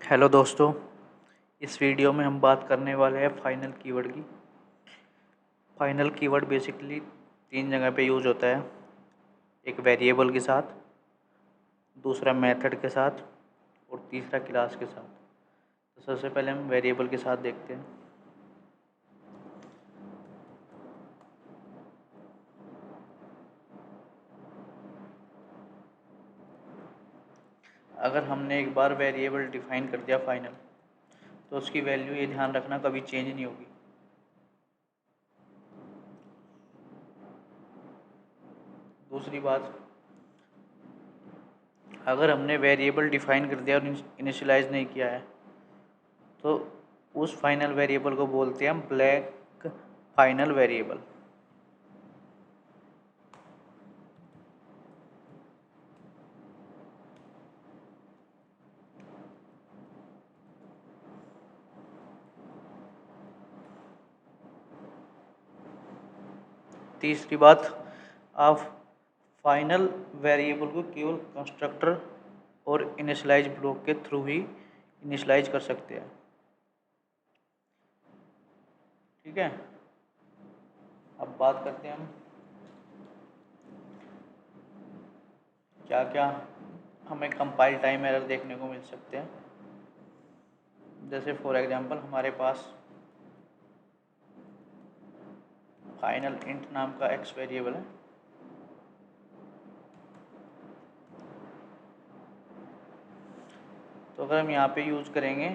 Hello दोस्तों, इस video में हम बात करने वाले हैं फाइनल कीवर्ड की। फाइनल कीवर्ड बेसिकली तीन जगह पे यूज होता है। एक वेरिएबल के साथ, दूसरा मेथड के साथ और तीसरा क्लास के साथ। तो सबसे पहले हम वेरिएबल के साथ देखते हैं। अगर हमने एक बार वेरिएबल डिफाइन कर दिया फाइनल, तो उसकी वैल्यू ये ध्यान रखना कभी चेंज नहीं होगी। दूसरी बात, अगर हमने वेरिएबल डिफाइन कर दिया और इनिशियलाइज नहीं किया है, तो उस फाइनल वेरिएबल को बोलते हैं हम ब्लैंक फाइनल वेरिएबल। तीसरी बात, आप फाइनल वेरिएबल को केवल कंस्ट्रक्टर और इनिशियलाइज ब्लॉक के थ्रू ही इनिशियलाइज कर सकते हैं। ठीक है, अब बात करते हैं हम क्या क्या हमें कंपाइल टाइम एरर देखने को मिल सकते हैं। जैसे फॉर एग्जांपल हमारे पास फाइनल इंट नाम का एक्स वेरिएबल है। तो अगर हम यहाँ पे यूज करेंगे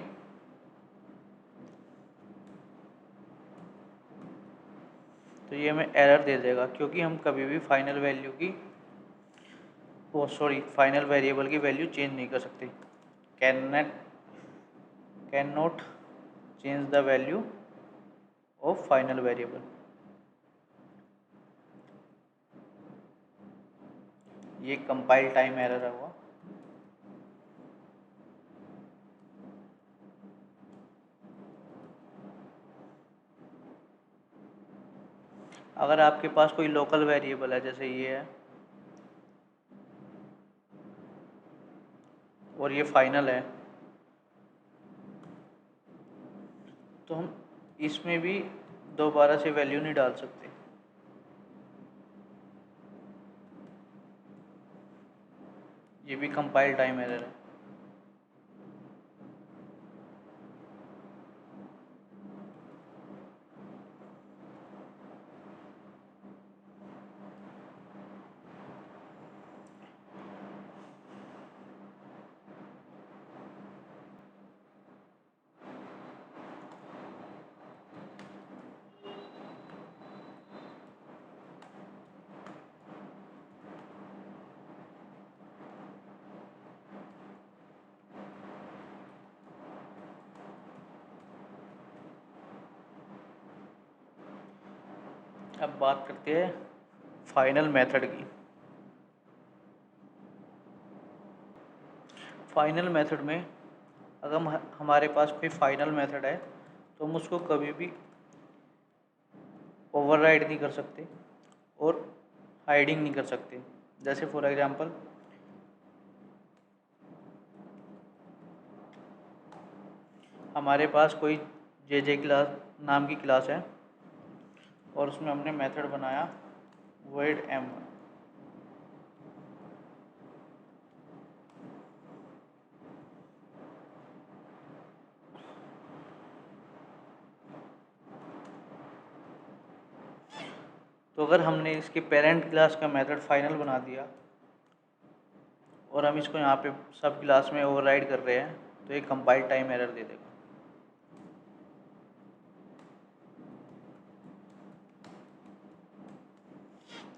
तो ये हमें एरर दे देगा, क्योंकि हम कभी भी फाइनल वैल्यू की फाइनल वेरिएबल की वैल्यू चेंज नहीं कर सकते। Can not change the value of final variable. ये कंपाइल टाइम एरर हुआ। अगर आपके पास कोई लोकल वेरिएबल है, जैसे ये है और ये फाइनल है, तो हम इसमें भी दोबारा से वैल्यू नहीं डाल सकते। ये भी कंपाइल टाइम एरर है। अब बात करते हैं फाइनल मेथड की। फाइनल मेथड में अगर हमारे पास कोई फाइनल मेथड है, तो हम उसको कभी भी ओवरराइड नहीं कर सकते और हाइडिंग नहीं कर सकते। जैसे फॉर एग्जांपल हमारे पास कोई जे क्लास नाम की क्लास है और उसमें हमने मेथड बनाया void m1। तो अगर हमने इसके पेरेंट क्लास का मेथड फाइनल बना दिया और हम इसको यहाँ पे सब क्लास में ओवरराइड कर रहे हैं, तो ये कंपाइल टाइम एरर दे देगा।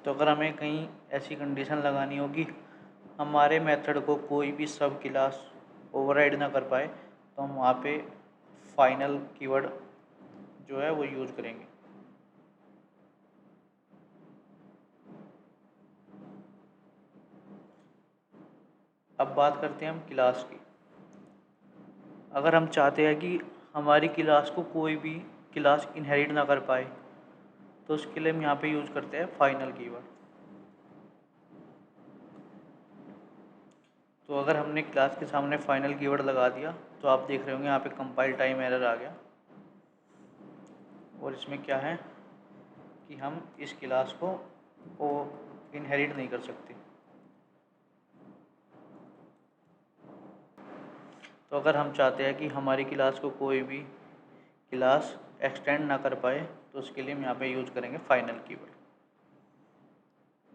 तो अगर हमें कहीं ऐसी कंडीशन लगानी होगी हमारे मेथड को कोई भी सब क्लास ओवरराइड ना कर पाए, तो हम वहाँ पे फाइनल कीवर्ड जो है वो यूज़ करेंगे। अब बात करते हैं हम क्लास की। अगर हम चाहते हैं कि हमारी क्लास को कोई भी क्लास इनहेरिट ना कर पाए, तो उसके लिए हम यहाँ पे यूज़ करते हैं फाइनल कीवर्ड। तो अगर हमने क्लास के सामने फाइनल कीवर्ड लगा दिया तो आप देख रहे होंगे यहाँ पे कंपाइल टाइम एरर आ गया। और इसमें क्या है कि हम इस क्लास को इनहेरिट नहीं कर सकते। तो अगर हम चाहते हैं कि हमारी क्लास को कोई भी क्लास एक्सटेंड ना कर पाए तो उसके लिए हम यहाँ पे यूज़ करेंगे फाइनल कीवर्ड।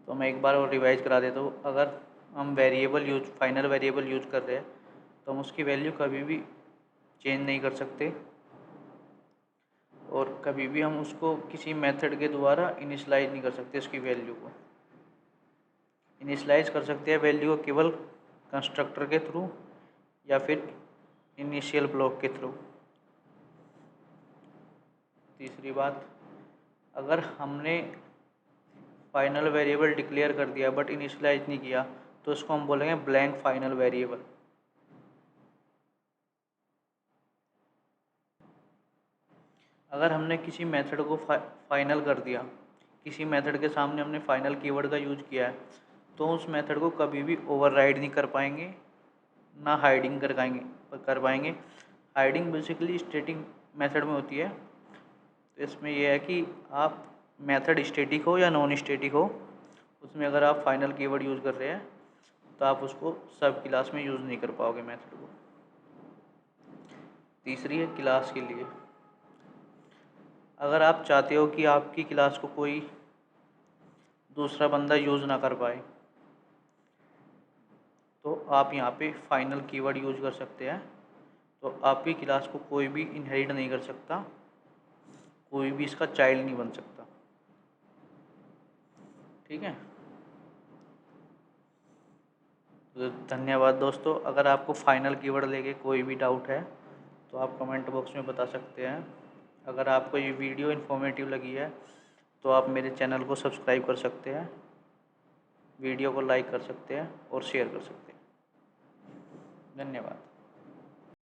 तो मैं एक बार और रिवाइज करा देता हूँ। अगर हम फाइनल वेरिएबल यूज कर रहे हैं तो हम उसकी वैल्यू कभी भी चेंज नहीं कर सकते और कभी भी हम उसको किसी मेथड के द्वारा इनिशलाइज नहीं कर सकते। उसकी वैल्यू को इनिशलाइज कर सकते हैं वैल्यू को केवल कंस्ट्रक्टर के थ्रू या फिर इनिशियल ब्लॉक के थ्रू। तीसरी बात, अगर हमने फाइनल वेरिएबल डिक्लेयर कर दिया बट इनिशियलाइज नहीं किया तो उसको हम बोलेंगे ब्लैंक फाइनल वेरिएबल। अगर हमने किसी मेथड को फाइनल कर दिया, किसी मेथड के सामने हमने फाइनल कीवर्ड का यूज किया है तो उस मेथड को कभी भी ओवरराइड नहीं कर पाएंगे, ना हाइडिंग कर पाएंगे। हाइडिंग बेसिकली स्टैटिक मेथड में होती है। तो इसमें यह है कि आप मेथड स्टैटिक हो या नॉन स्टैटिक हो, उसमें अगर आप फाइनल कीवर्ड यूज़ कर रहे हैं तो आप उसको सब क्लास में यूज़ नहीं कर पाओगे मेथड को। तीसरी है क्लास के लिए। अगर आप चाहते हो कि आपकी क्लास को कोई दूसरा बंदा यूज़ ना कर पाए तो आप यहाँ पे फाइनल कीवर्ड यूज़ कर सकते हैं। तो आपकी क्लास को कोई भी इनहेरिट नहीं कर सकता, कोई भी इसका चाइल्ड नहीं बन सकता। ठीक है, तो धन्यवाद दोस्तों। अगर आपको फाइनल कीवर्ड लेके कोई भी डाउट है तो आप कमेंट बॉक्स में बता सकते हैं। अगर आपको ये वीडियो इन्फॉर्मेटिव लगी है तो आप मेरे चैनल को सब्सक्राइब कर सकते हैं, वीडियो को लाइक कर सकते हैं और शेयर कर सकते हैं। धन्यवाद।